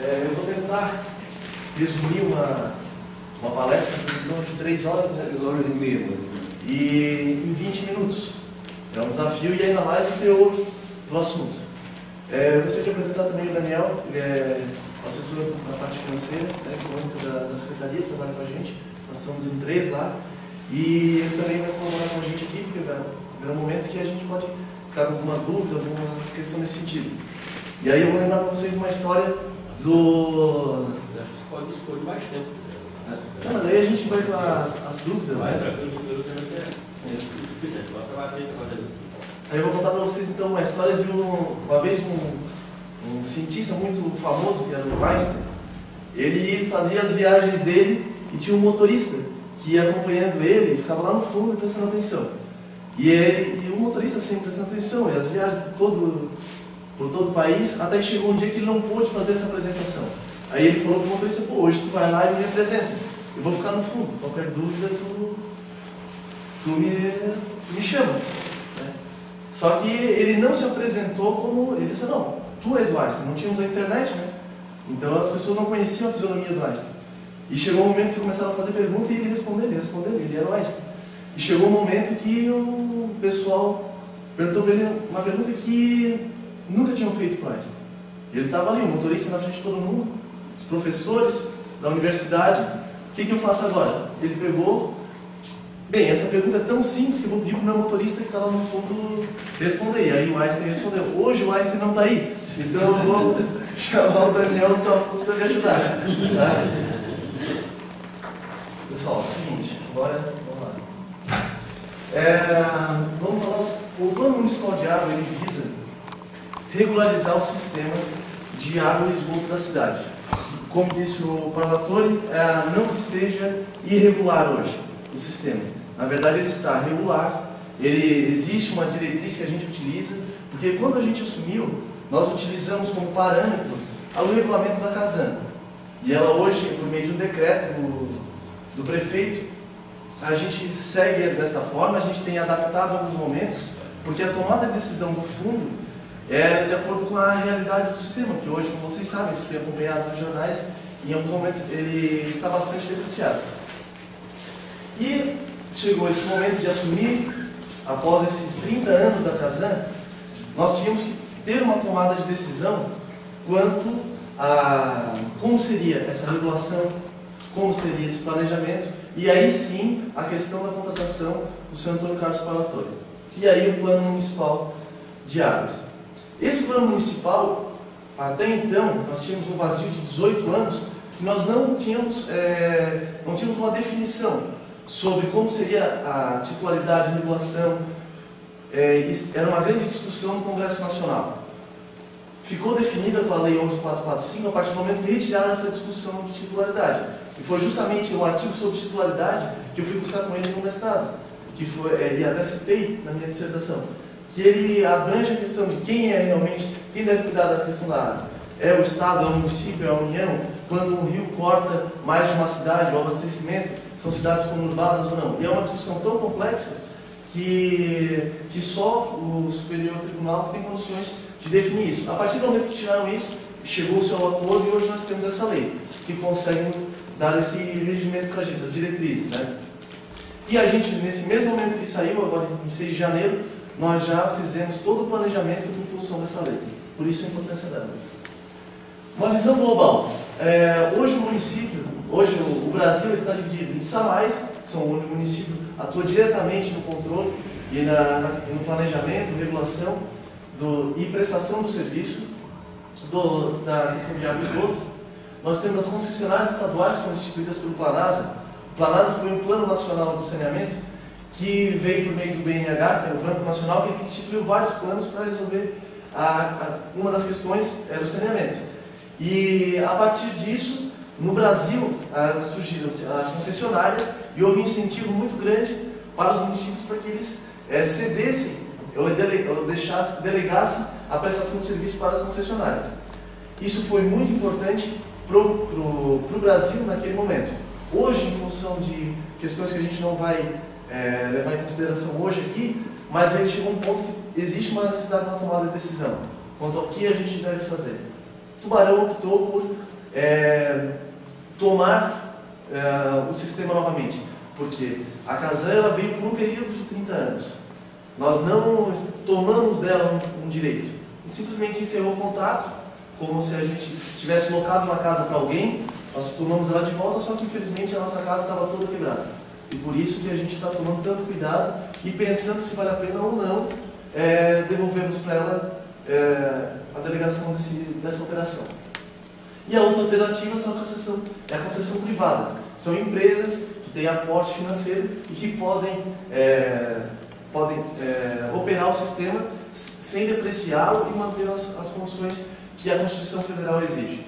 Eu vou tentar resumir uma palestra em torno de 3 horas, né? 3 horas e meia. E em 20 minutos. É um desafio e ainda mais o teor do assunto. Eu gostaria de apresentar também o Daniel, ele é assessor na parte financeira, econômica da Secretaria, que trabalha com a gente. Nós somos em 3 lá. E ele também vai colaborar com a gente aqui, porque haverá momentos que a gente pode ficar com alguma dúvida, alguma questão nesse sentido. E aí eu vou lembrar para vocês uma história do... Eu acho que você pode escolher mais tempo. Não, mas daí a gente vai com as dúvidas, Vai, né? Aí eu vou contar para vocês então uma história de uma vez um cientista muito famoso, que era o Einstein. Ele fazia as viagens dele e tinha um motorista que ia acompanhando ele e ficava lá no fundo prestando atenção. E o motorista sempre prestando atenção, e as viagens por todo o país, até que chegou um dia que ele não pôde fazer essa apresentação. Aí ele falou para o motorista: pô, hoje tu vai lá e me apresenta, eu vou ficar no fundo, qualquer dúvida tu me chama. Né? Só que ele não se apresentou como... Ele disse: não, tu és o Einstein. Não tínhamos a internet, né? Então as pessoas não conheciam a fisionomia do Einstein. E chegou um momento que começaram a fazer perguntas e ele respondeu, ele era o Einstein. E chegou um momento que o pessoal perguntou para ele uma pergunta que nunca tinham feito para o Einstein. Ele estava ali, o motorista na frente de todo mundo, os professores da universidade. O que eu faço agora? Ele pegou... Bem, essa pergunta é tão simples que eu vou pedir para o meu motorista que está lá no fundo responder. E aí o Einstein respondeu: hoje o Einstein não está aí, então eu vou chamar o Daniel do seu Afonso para me ajudar. Tá? Pessoal, é o seguinte, agora vamos lá. Vamos falar, o Plano Municipal de Água, ele visa regularizar o sistema de água e esgoto da cidade. Como disse o Parlatore, não que esteja irregular hoje o sistema. Na verdade, ele está regular, existe uma diretriz que a gente utiliza, porque quando a gente assumiu, nós utilizamos como parâmetro o regulamento da Casan. E ela hoje, por meio de um decreto do prefeito, a gente segue desta forma, a gente tem adaptado alguns momentos, porque a tomada de decisão do fundo é de acordo com a realidade do sistema, que hoje, como vocês sabem, vocês têm acompanhado nos jornais, em alguns momentos ele está bastante depreciado. E chegou esse momento de assumir, após esses 30 anos da Casan, nós tínhamos que ter uma tomada de decisão quanto a como seria essa regulação, como seria esse planejamento, e aí sim a questão da contratação do senhor Antônio Carlos Parlatore. E aí o Plano Municipal de Águas. Esse plano municipal, até então, nós tínhamos um vazio de 18 anos, que nós não tínhamos uma definição sobre como seria a titularidade de regulação. Era uma grande discussão no Congresso Nacional. Ficou definida com a Lei 11.445 a partir do momento que retiraram essa discussão de titularidade. E foi justamente o artigo sobre titularidade que eu fui buscar com ele no mestrado, que foi, e até citei na minha dissertação, que ele abrange a questão de quem é realmente, quem deve cuidar da questão da água. É o Estado, é o município, é a União? Quando um rio corta mais de uma cidade, o abastecimento, são cidades conurbadas ou não? E é uma discussão tão complexa que só o Superior Tribunal tem condições de definir isso. A partir do momento que tiraram isso, chegou-se ao acordo e hoje nós temos essa lei, que consegue dar esse regimento para a gente, as diretrizes, né? E a gente, nesse mesmo momento que saiu, agora em 6 de janeiro, nós já fizemos todo o planejamento em função dessa lei. Por isso a importância dela. Uma visão global. Hoje o município, o Brasil está dividido em SAMAIs, são onde o município atua diretamente no controle e no planejamento, regulação e prestação do serviço da questão de água e esgoto. Nós temos as concessionárias estaduais que foram instituídas pelo Planasa. O Planasa foi um Plano Nacional de Saneamento que veio por meio do BNH, que é o Banco Nacional, que instituiu vários planos para resolver uma das questões era o saneamento. E a partir disso, no Brasil, surgiram as concessionárias e houve um incentivo muito grande para os municípios para que eles cedessem ou delegassem a prestação de serviço para as concessionárias. Isso foi muito importante para o Brasil naquele momento. Hoje, em função de questões que a gente não vai levar em consideração hoje aqui, mas aí chegou um ponto que existe uma necessidade de uma tomada de decisão quanto ao que a gente deve fazer. Tubarão optou por tomar o sistema novamente. Porque a Casan ela veio por um período de 30 anos. Nós não tomamos dela um direito. E simplesmente encerrou o contrato, como se a gente tivesse locado uma casa para alguém, nós tomamos ela de volta, só que infelizmente a nossa casa estava toda quebrada. E por isso que a gente está tomando tanto cuidado e pensando se vale a pena ou não devolvermos para ela a delegação dessa operação. E a outra alternativa é a concessão privada. São empresas que têm aporte financeiro e que podem operar o sistema sem depreciá-lo e manter as funções que a Constituição Federal exige.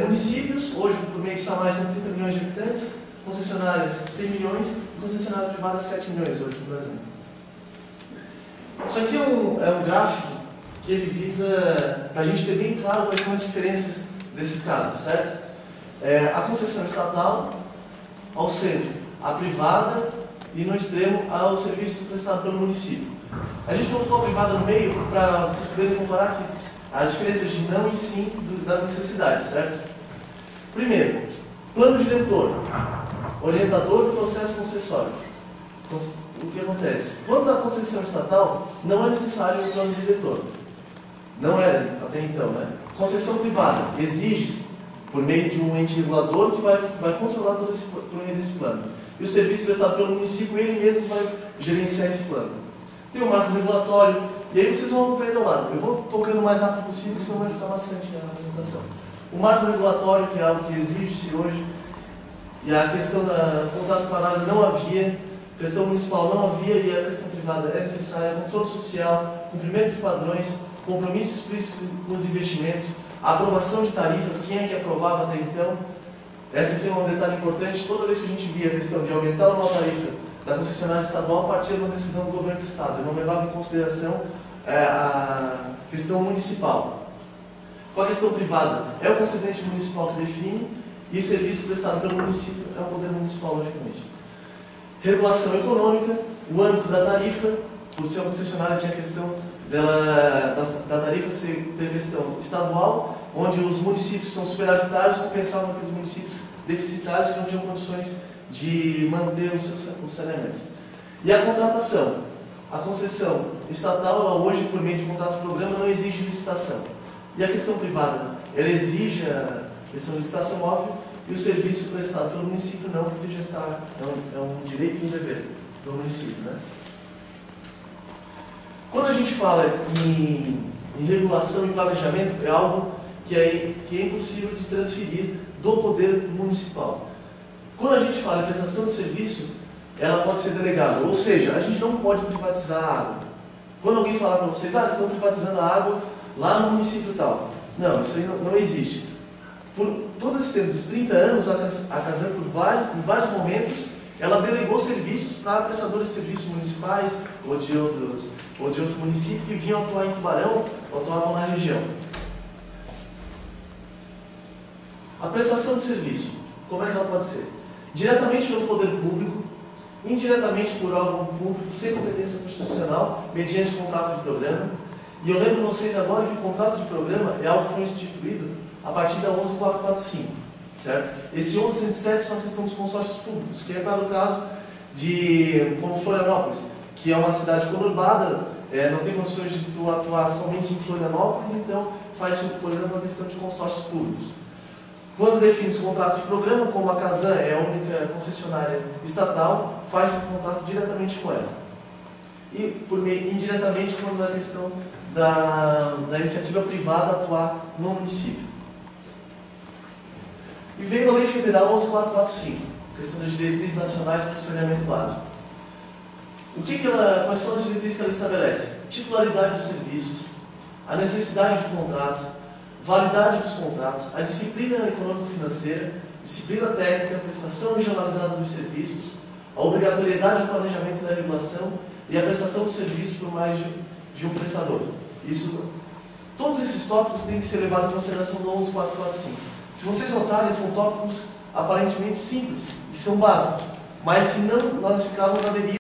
Municípios, hoje por meio de SAMAI são 30 milhões de habitantes, concessionárias 100 milhões e concessionária privada 7 milhões hoje no Brasil. Isso aqui é um gráfico que ele visa, para a gente ter bem claro quais são as diferenças desses casos, certo? A concessão estatal, ao centro, a privada e no extremo, ao serviço prestado pelo município. A gente colocou a privada no meio para vocês poderem comparar aqui as diferenças de não e sim das necessidades, certo? Primeiro, plano diretor, orientador do processo concessório. O que acontece? Quanto à concessão estatal, não é necessário um plano diretor. Não era até então, né? Concessão privada, exige-se por meio de um ente regulador que vai controlar todo esse plano. E o serviço prestado pelo município, ele mesmo vai gerenciar esse plano. Tem o marco regulatório, e aí vocês vão acompanhando ao lado. Eu vou tocando o mais rápido possível, senão vai ficar bastante a apresentação. O marco regulatório, que é algo que exige-se hoje, e a questão do contrato com a NASA não havia, questão municipal não havia, e a questão privada é necessária, controle social, cumprimento de padrões, compromissos explícitos com os investimentos, a aprovação de tarifas, quem é que aprovava até então? Esse aqui é um detalhe importante, toda vez que a gente via a questão de aumentar uma tarifa da concessionária estadual, partia de uma decisão do governo do Estado, eu não levava em consideração a questão municipal. Com a questão privada, é o concedente municipal que define, e o serviço prestado pelo município é o poder municipal, logicamente. Regulação econômica, o âmbito da tarifa, por ser uma concessionária tinha a questão da tarifa ter questão estadual, onde os municípios são superavitários, compensavam aqueles municípios deficitários que não tinham condições de manter o saneamento. E a contratação. A concessão estatal, ela hoje, por meio de contrato de programa, não exige licitação. E a questão privada, ela exige a questão de licitação, óbvio, e o serviço prestado pelo município não, porque já está, é um direito e um dever do município, né? Quando a gente fala em regulação e planejamento, é algo que é impossível de transferir do poder municipal. Quando a gente fala em prestação de serviço, ela pode ser delegada, ou seja, a gente não pode privatizar a água. Quando alguém falar para vocês, vocês estão privatizando a água lá no município tal. Não, isso aí não existe. Por todo esse tempo, dos 30 anos, a Casan, em vários momentos, ela delegou serviços para prestadores de serviços municipais ou de outros municípios que vinham atuar em Tubarão ou atuavam na região. A prestação de serviço, como é que ela pode ser? Diretamente pelo poder público, indiretamente por órgão público sem competência constitucional, mediante contrato de programa. E eu lembro vocês agora que o contrato de programa é algo que foi instituído a partir da 11445, certo? Esse 1107 são a questão dos consórcios públicos, que é para o caso de, como Florianópolis, que é uma cidade conurbada, não tem condições de atuar somente em Florianópolis, então faz, por exemplo, a questão de consórcios públicos. Quando define os contratos de programa, como a Casan é a única concessionária estatal, faz o contrato diretamente com ela. E indiretamente quando é a questão da iniciativa privada atuar no município. E veio a Lei Federal 11445, questão das diretrizes nacionais para o saneamento básico. Quais são as diretrizes que ela estabelece? Titularidade dos serviços, a necessidade do contrato, validade dos contratos, a disciplina econômico-financeira, disciplina técnica, prestação regionalizada dos serviços, a obrigatoriedade do planejamento e da regulação e a prestação do serviço por mais de um prestador. Todos esses tópicos têm que ser levados em consideração no 11445. Se vocês notarem, são tópicos aparentemente simples e são básicos, mas que não nós ficávamos aderidos